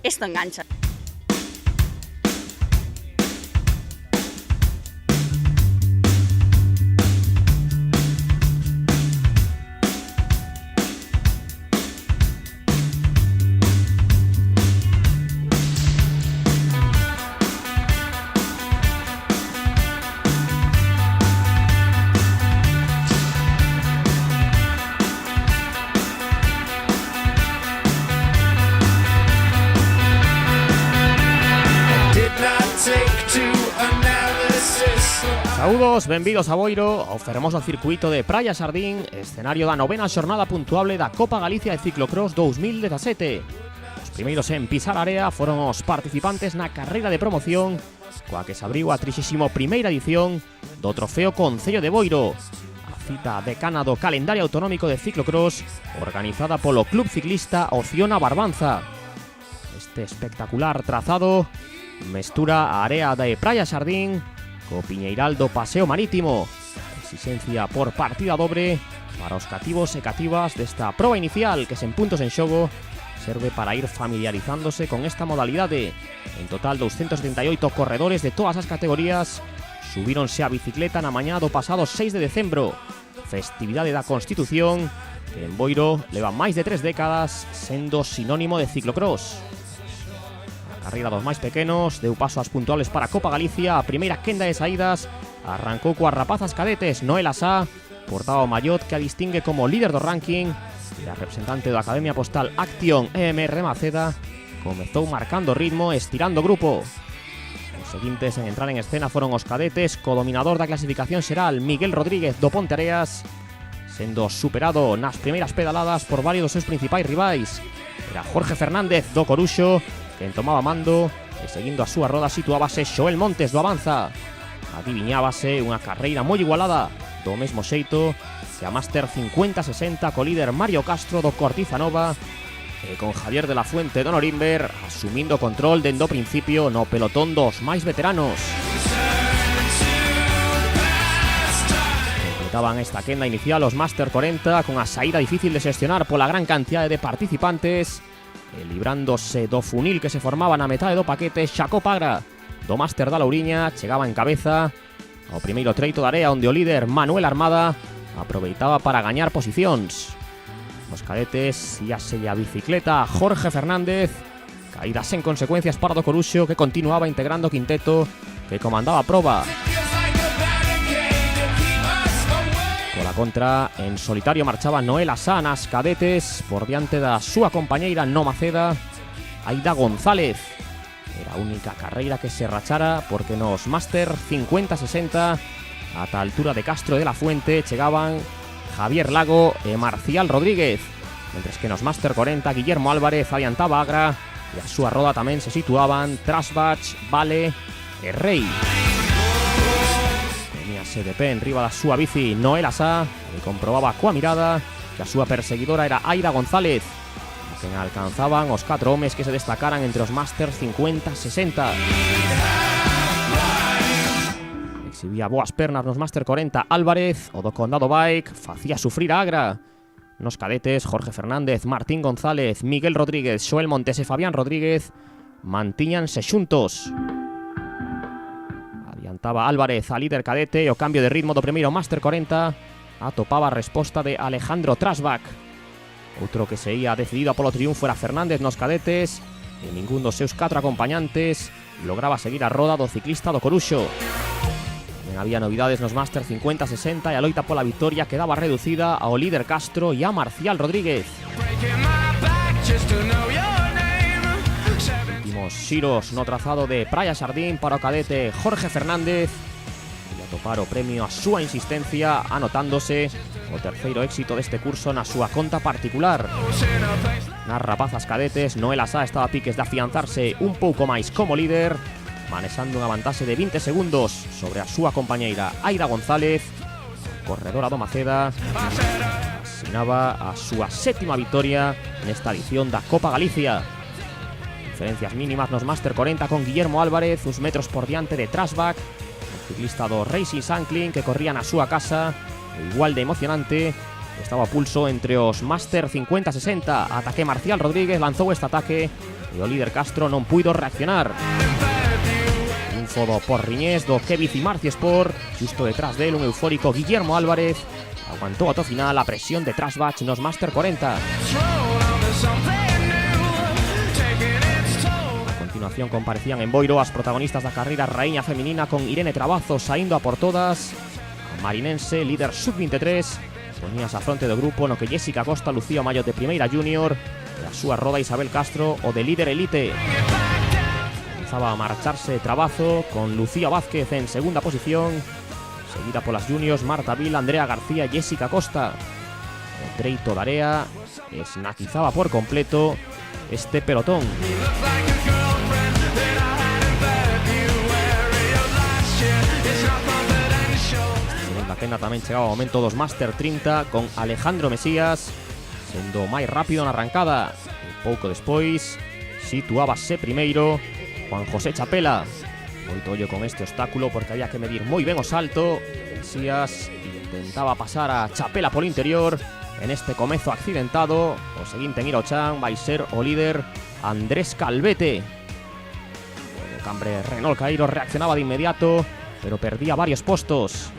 esto engancha. Saúdos, benvidos a Boiro, ao fermoso circuito de Praia Sardín, escenario da novena xornada puntuable da Copa Galicia de Ciclocross 2017. Os primeiros en pisar a área foron os participantes na carreira de promoción, coa que se abriu a 31ª edición do Trofeo Concello de Boiro, a cita decana do calendario autonómico de ciclocross organizada polo Club Ciclista Oziona Barbanza. Este espectacular trazado mestura a área de Praia Sardín co Piñeiral do Paseo Marítimo. Exigencia por partida dobre para os cativos e cativas desta proba inicial que sen puntos en xogo serve para ir familiarizándose con esta modalidade. En total 278 corredores de todas as categorías subíronse a bicicleta na mañá do pasado 6 de decembro, festividade da Constitución que en Boiro leva máis de 3 décadas sendo sinónimo de ciclocross. Carreira dos máis pequenos deu paso ás puntuales para a Copa Galicia. A primeira quenda de saídas arrancou coas rapazas cadetes. Noela Sá portaba o mallot que a distingue como líder do ranking e a representante da Academia Postal Action EMR Maceda comezou marcando ritmo e estirando grupo. Os seguintes en entrar en escena foron os cadetes co dominador da clasificación xeral Miguel Rodríguez do Ponteareas, sendo superado nas primeiras pedaladas por varios dos seus principais rivais. Era Jorge Fernández do Coruxo quen tomaba mando e seguindo a súa roda situábase Xoel Montes do Avanza. Adiviñábase unha carreira moi igualada, do mesmo xeito que a Máster 50-60 co líder Mario Castro do Cortiza Nova e con Javier de la Fuente do Norimber asumindo control dende o principio no pelotón dos máis veteranos. Completaban esta quenda inicial os Máster 40 con a saída difícil de xestionar pola gran cantidade de participantes e librándose do funil que se formaba na metade do paquete. Xacó Pagra do Máster da Louriña chegaba en cabeza ao primeiro treito da área onde o líder Manuel Armada aproveitaba para gañar posicións. Os cadetes íaselle a bicicleta a Jorge Fernández, caída sen consecuencias para do Coruxo que continuaba integrando o quinteto que comandaba a proba. Pola contra, en solitario marchaba Noela Sá nas cadetes por diante da súa compañeira no Maceda, Aida González. Era a única carreira que se rachara porque nos Máster 50-60 ata a altura de Castro de la Fuente chegaban Javier Lago e Marcial Rodríguez, mentres que nos Máster 40 Guillermo Álvarez adiantaba Agra e a súa roda tamén se situaban Trasbach, Vale e Rei. Teníase de pé en riba da súa bici Noela Sá e comprobaba coa mirada que a súa perseguidora era Aida González, a quen alcanzaban os 4 homes que se destacaran entre os Máster 50-60. Exhibía boas pernas nos Máster 40 Álvarez, o do Condado Bike facía sufrir a Agra. Nos cadetes, Jorge Fernández, Martín González, Miguel Rodríguez, Xoel Montes e Fabián Rodríguez mantíñanse xuntos. Adiantaba Álvarez a líder cadete e o cambio de ritmo do primeiro Máster 40 atopaba a resposta de Alejandro Trasbach. Outro que se ia decidido polo triunfo era Fernández nos cadetes e ningún dos seus 4 acompañantes lograba seguir a roda do ciclista do Coruxo. Había novidades nos Máster 50-60 e a loita pola victoria quedaba reducida ao líder Castro e a Marcial Rodríguez. Últimos xiros no trazado de Praia Sardín para o cadete Jorge Fernández e atopar o premio a súa insistencia anotándose o terceiro éxito deste curso na súa conta particular. Nas rapazas cadetes, Noela Sá estaba a piques de afianzarse un pouco máis como líder, manexando unha vantaxe de 20 segundos sobre a súa compañeira Aida González. Corredora do Maceda asinaba a súa 7ª victoria nesta edición da Copa Galicia. Diferencias mínimas nos Máster 40 con Guillermo Álvarez, uns metros por diante de Trasbach, o ciclista do Racing Sankling que corría na súa casa, igual de emocionante. Estaba a pulso entre os Máster 50-60 ata que Marcial Rodríguez lanzou este ataque e o líder Castro non puido reaccionar. Triunfo do porriñés do que Bicimarci Sport, xusto detrás del un eufórico Guillermo Álvarez, aguantou ata o final a presión de Trasbach nos Master 40. A continuación comparecían en Boiro as protagonistas da carreira raíña feminina con Irene Trabazo saindo a por todas. A marinense, líder sub-23, poñíase a fronte do grupo no que Jessica Costa lucía o mallo de primeira junior e a súa roda Isabel Castro o de líder elite. Comenzaba a marcharse Trabazo con Lucía Vázquez en segunda posición, seguida polas juniors Marta Vila, Andrea García e Jessica Costa. O treito da área esnaquizaba por completo este pelotón. Na quenda tamén chegaba o momento dos Master 30 con Alejandro Mesías sendo máis rápido na arrancada e pouco despois situábase primeiro Juan José Chapela. Moito ollo con este obstáculo porque había que medir moi ben o salto. Mesías intentaba pasar a Chapela polo interior en este comezo accidentado. O seguinte en ir ao chan vai ser o líder Andrés Calvete. O cambre Renault Cairo reaccionaba de inmediato pero perdía varios postos.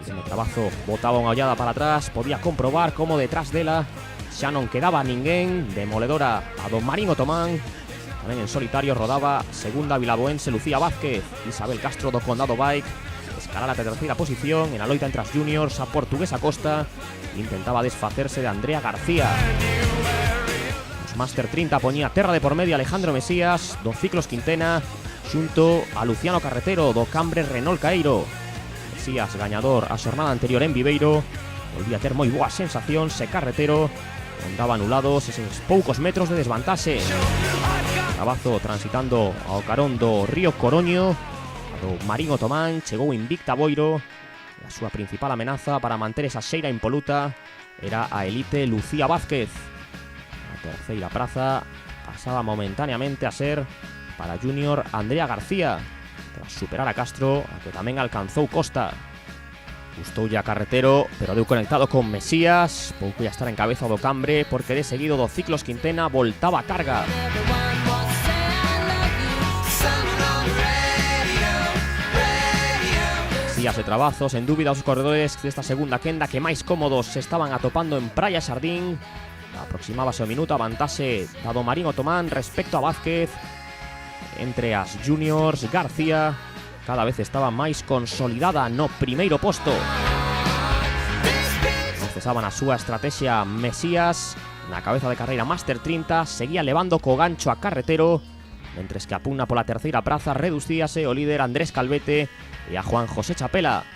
Irene Trabazo botaba unha ollada para atrás, podía comprobar como detrás dela xa non quedaba ninguén. Demoledora a don Marín Otomán. Tamén en solitario rodaba segunda vilaboense Lucía Vázquez. Isabel Castro do Condado Bike escalara a terceira posición en a loita entre as juniors. A portuguesa Costa intentaba desfacerse de Andrea García. Os Master 30 poñía terra de por medio Alejandro Mesías do Ciclos Quintena xunto a Luciano Carretero do Cambre Renault Cairo. Mesías, gañador a xornada anterior en Viveiro, volvía a ter moi boas sensacións e Carretero andaba anulados eses poucos metros de desvantaxe. Trabazo transitando ao carón do río Coroño, a do Marín Otomán, chegou invicta a Boiro e a súa principal amenaza para manter esa xeira impoluta era a elite Lucía Vázquez. A terceira praza pasaba momentáneamente a ser para junior Andrea García, tras superar a Castro, a que tamén alcanzou Costa. Gustoulle a Carretero, pero deu conectado con Mesías. Pouco ia estar en cabeza do cambre, porque de seguido do Ciclos Quintena voltaba a carga. Mesías e Trabazo, sen dúbida os corredores desta segunda quenda que máis cómodos se estaban atopando en Praia Sardín. Aproximábase o minuto a vantaxe da do Marín Otomán respecto a Vázquez. Entre as juniors, García cada vez estaba máis consolidada no primeiro posto. Non cesaban a súa estrategia Mesías. Na cabeza de carreira Master 30 seguía levando co gancho a Carretero, mentres que a pugna pola terceira praza reducíase o líder Andrés Calvete e a Juan José Chapela.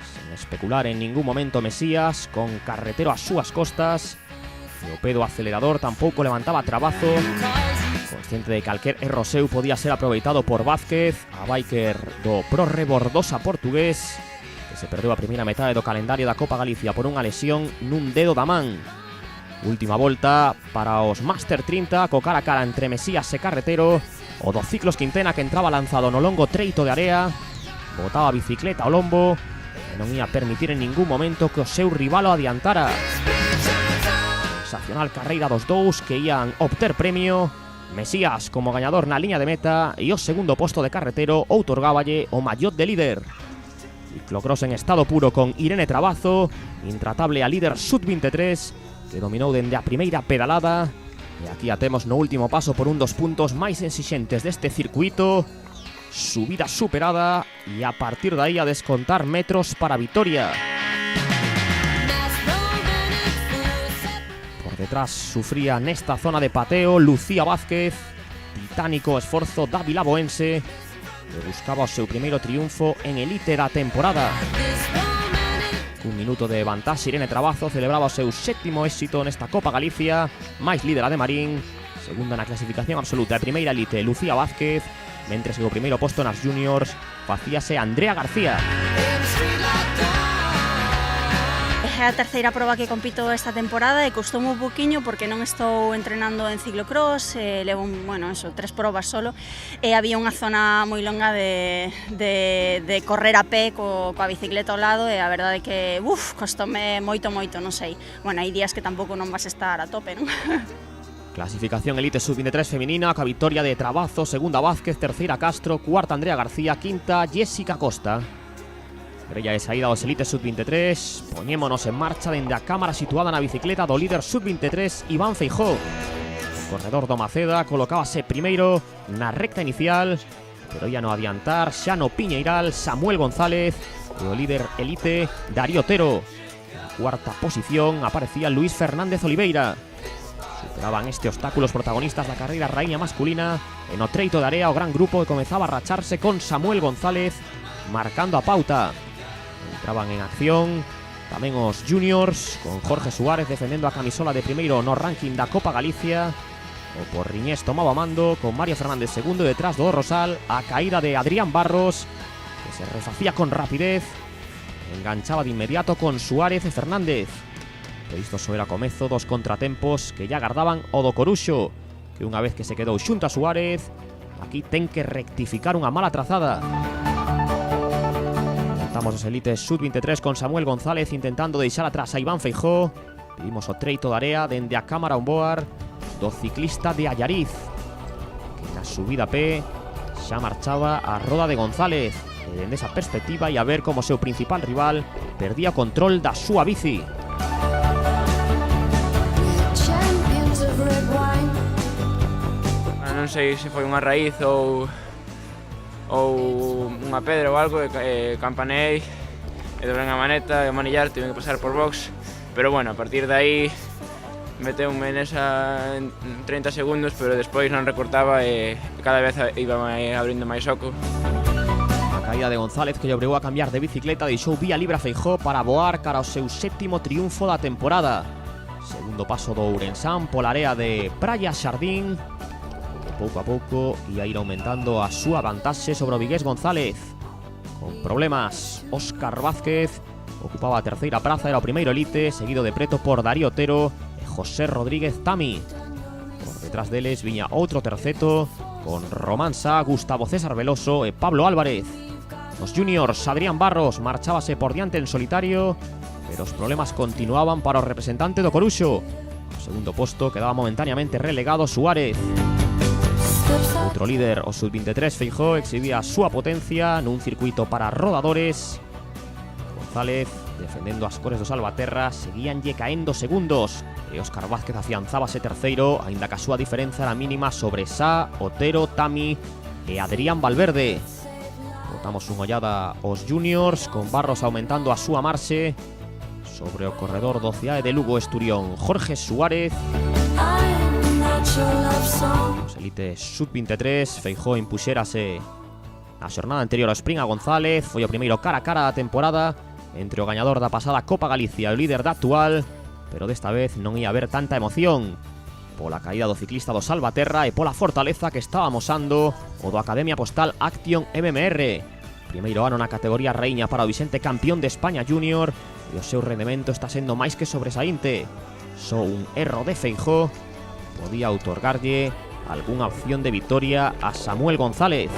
Sen especular en ningún momento Mesías, con Carretero ás súas costas, e o pedo acelerador tampouco levantaba Trabazo. Consciente de que calquer erro seu podía ser aproveitado por Vázquez, a biker do Pro Rebordosa portugués, que se perdeu a primeira metade do calendario da Copa Galicia por unha lesión nun dedo da man. Última volta para os Master 30, co cara a cara entre Mesías e Carretero. O do Ciclos Quintena que entraba lanzado no longo treito de area, botaba a bicicleta ao lombo e non ia permitir en ningún momento que o seu rival o adiantara. Sensacional carreira dos dous que ían obter premio. Mesías como gañador na liña de meta e o segundo posto de Carretero outorgáballe o mallot de líder. Ciclocross en estado puro con Irene Trabazo, intratable a líder sub-23, que dominou dende a primeira pedalada. E aquí a temos no último paso por un dos puntos máis exixentes deste circuito. Subida superada e a partir de aí a descontar metros para a vitoria. Detrás sufría nesta zona de pateo Lucía Vázquez, titánico esforzo da vilaboense, que buscaba o seu primeiro triunfo en elite da temporada. Un minuto de vantaxe, Irene Trabazo celebraba o seu sétimo éxito nesta Copa Galicia, máis líder a de Marín, segunda na clasificación absoluta e primeira elite Lucía Vázquez, mentres que o primeiro posto nas juniors facíase Andrea García. É a terceira proba que compito esta temporada e costoume un poquinho porque non estou entrenando en ciclocross, levo, tres probas solo e había unha zona moi longa de correr a pé coa bicicleta ao lado e a verdade é que, costoume moito, non sei. Bueno, hai días que tampouco non vas estar a tope, non? Clasificación Elite Sub-23 femenina, ca victoria de Trabazo, segunda Vázquez, terceira Castro, cuarta Andrea García, quinta Jessica Costa. Grella de saída dos Elite Sub-23, poñémonos en marcha dende a cámara situada na bicicleta do líder Sub-23 Iván Feijó. O corredor do Maceda colocábase primeiro na recta inicial, pero ya no adiantar Xano Piñeiral, Samuel González e o líder Elite Darío Otero. En cuarta posición aparecía Luis Fernández Oliveira. Superaban este obstáculo os protagonistas da carreira raíña masculina e no treito de area o gran grupo que comezaba a racharse con Samuel González marcando a pauta. Entraban en acción tamén os juniors, con Jorge Suárez defendendo a camisola de primeiro no ranking da Copa Galicia. O Porriñés tomaba mando con Mario Fernández segundo detrás do Rosal. A caída de Adrián Barros, que se refacía con rapidez, enganchaba de inmediato con Suárez e Fernández. Pero isto só era comezo dos contratempos que ya agardaban o do Coruxo, que unha vez que se quedou xunto a Suárez, aquí ten que rectificar unha mala trazada. Estamos os Elites Sub-23 con Samuel González intentando deixar atrás a Iván Feijó. Vimos o treito de area dende a cámara onboard do ciclista de Allariz, que na subida P xa marchaba a roda de González. E dende esa perspectiva e a ver como o seu principal rival perdía o control da súa bici. Non sei se foi unha raíz ou unha pedra ou algo, campanei e dobrei a maneta e o manillar, tive que pasar por box, pero bueno, a partir de aí meteume nesa en 30 segundos, pero despois non recortaba e cada vez iba abrindo máis oco. A caída de González, que lle obrigou a cambiar de bicicleta, deixou vía libre a Feijó para voar cara ao seu séptimo triunfo da temporada. Segundo paso do Ourensán pola area de Praia Xardín. Pouco a pouco ia ir aumentando a súa vantaxe sobre o vigués González. Con problemas, Óscar Vázquez ocupaba a terceira praza, era o primeiro Elite, seguido de preto por Darío Otero e José Rodríguez Tami. Por detrás deles viña outro terceto con Román Sá, Gustavo César Veloso e Pablo Álvarez. Os juniors, Adrián Barros marchábase por diante en solitario, pero os problemas continuaban para o representante do Coruxo. O segundo posto quedaba momentáneamente relegado Suárez. Outro líder, o Sub-23 Feijó, exhibía a súa potencia nun circuito para rodadores. González, defendendo as cores do Salvaterra, seguíanlle caendo segundos e Óscar Vázquez afianzábase terceiro, aínda que a súa diferenza era mínima sobre Sá, Otero, Tami e Adrián Valverde. Botamos unha ollada aos juniors, con Barros aumentando a súa marxe sobre o corredor do Cidade de Lugo Esturión, Jorge Suárez. Os Elites Sub-23, Feijó impuxérase na xornada anterior ao sprint a González. Foi o primeiro cara a cara da temporada entre o gañador da pasada Copa Galicia e o líder da actual, pero desta vez non ia haber tanta emoción pola caída do ciclista do Salvaterra e pola fortaleza que estaba amosando o do Academia Postal Action MMR. Primeiro ano na categoría raíña para o Vicente campeón de España Junior e o seu rendemento está sendo máis que sobresaínte. Só un erro de Feijó podía outorgarlle algunha opción de victoria a Samuel González.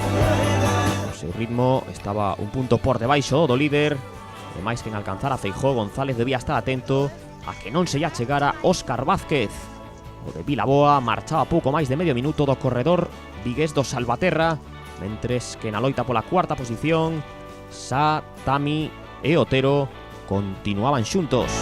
O seu ritmo estaba un punto por debaixo do líder, e máis que en alcanzar a Feijó, González debía estar atento a que non se lle achegara Óscar Vázquez. O de Vilaboa marchaba pouco máis de medio minuto do corredor vigués do Salvaterra, mentres que na loita pola cuarta posición Sá, Tami e Otero continuaban xuntos.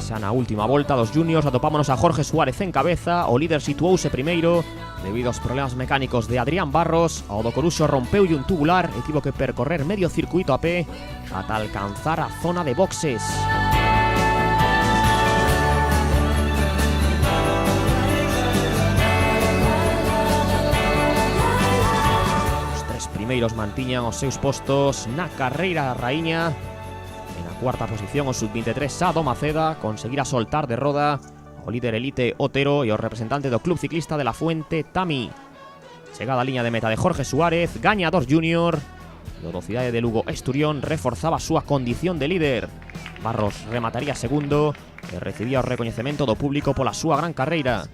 Xa na última volta dos juniors atopámonos a Jorge Suárez en cabeza. O líder situouse primeiro debido aos problemas mecánicos de Adrián Barros. O do Coruxo rompeulle un tubular e tivo que percorrer medio circuito a pé ata alcanzar a zona de boxes. Os tres primeiros mantiñan os seus postos na carreira raíña. Cuarta posición o Sub-23 Sá do Maceda conseguira soltar de roda o líder Elite Otero e o representante do Club Ciclista de la Fuente Tami. Chegada a liña de meta de Jorge Suárez, gañador junior, e o do Cidade de Lugo Esturión reforzaba a súa condición de líder. Barros remataría segundo e recibía o recoñecemento do público pola súa gran carreira.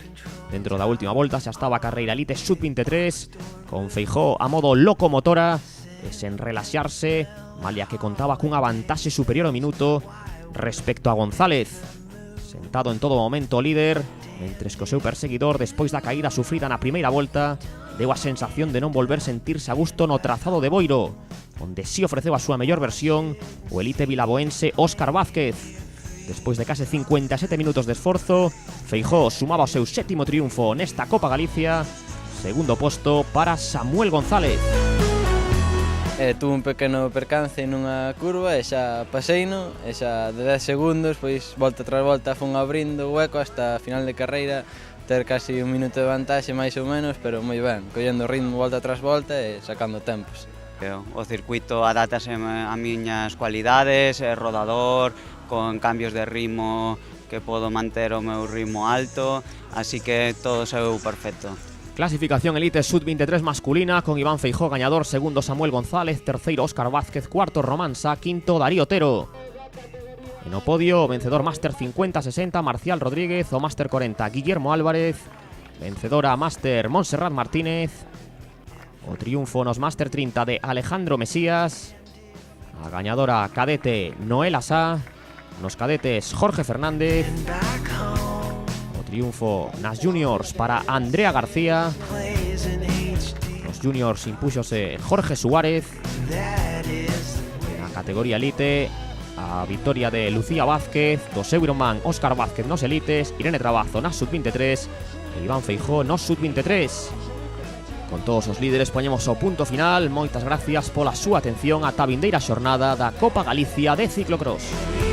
Dentro da última volta xa estaba a carreira Elite Sub-23 con Feijó a modo locomotora e sen relaxarse, malia que contaba cunha vantaxe superior ao minuto respecto a González, sentado en todo momento líder, mentres que o seu perseguidor, despois da caída sufrida na primeira volta, deu a sensación de non volver sentirse a gusto no trazado de Boiro, onde si ofreceu a súa mellor versión o elite vilaboense Óscar Vázquez. Despois de case 57 minutos de esforzo, Feijóo sumaba o seu 7º triunfo nesta Copa Galicia, segundo posto para Samuel González. Tuve un pequeno percance nunha curva e xa paseino, e xa de 10 segundos, pois volta tras volta fun abrindo o hueco hasta a final de carreira, ter casi un minuto de vantaxe máis ou menos, pero moi ben, collendo ritmo volta tras volta e sacando tempos. O circuito adátase a miñas cualidades, é rodador, con cambios de ritmo que podo manter o meu ritmo alto, así que todo saiu perfecto. Clasificación Elite Sub-23 masculina con Iván Feijóo gañador, segundo Samuel González, terceiro Óscar Vázquez, cuarto Román Sá, quinto Darío Otero. En o podio, vencedor Máster 50-60 Marcial Rodríguez, o Máster 40 Guillermo Álvarez, vencedora Máster Montserrat Martínez, o triunfo nos Máster 30 de Alejandro Mesías, a gañadora cadete Noela Sá, nos cadetes Jorge Fernández, triunfo nas juniors para Andrea García, nos juniors impúxose Jorge Suárez, na categoría elite a victoria de Lucía Vázquez, do seu irmán Óscar Vázquez nos elites, Irene Trabazo nas sub-23 e Iván Feijóo nos sub-23. Con todos os líderes poñemos o punto final. Moitas gracias pola súa atención ata a vindeira xornada da Copa Galicia de ciclocross.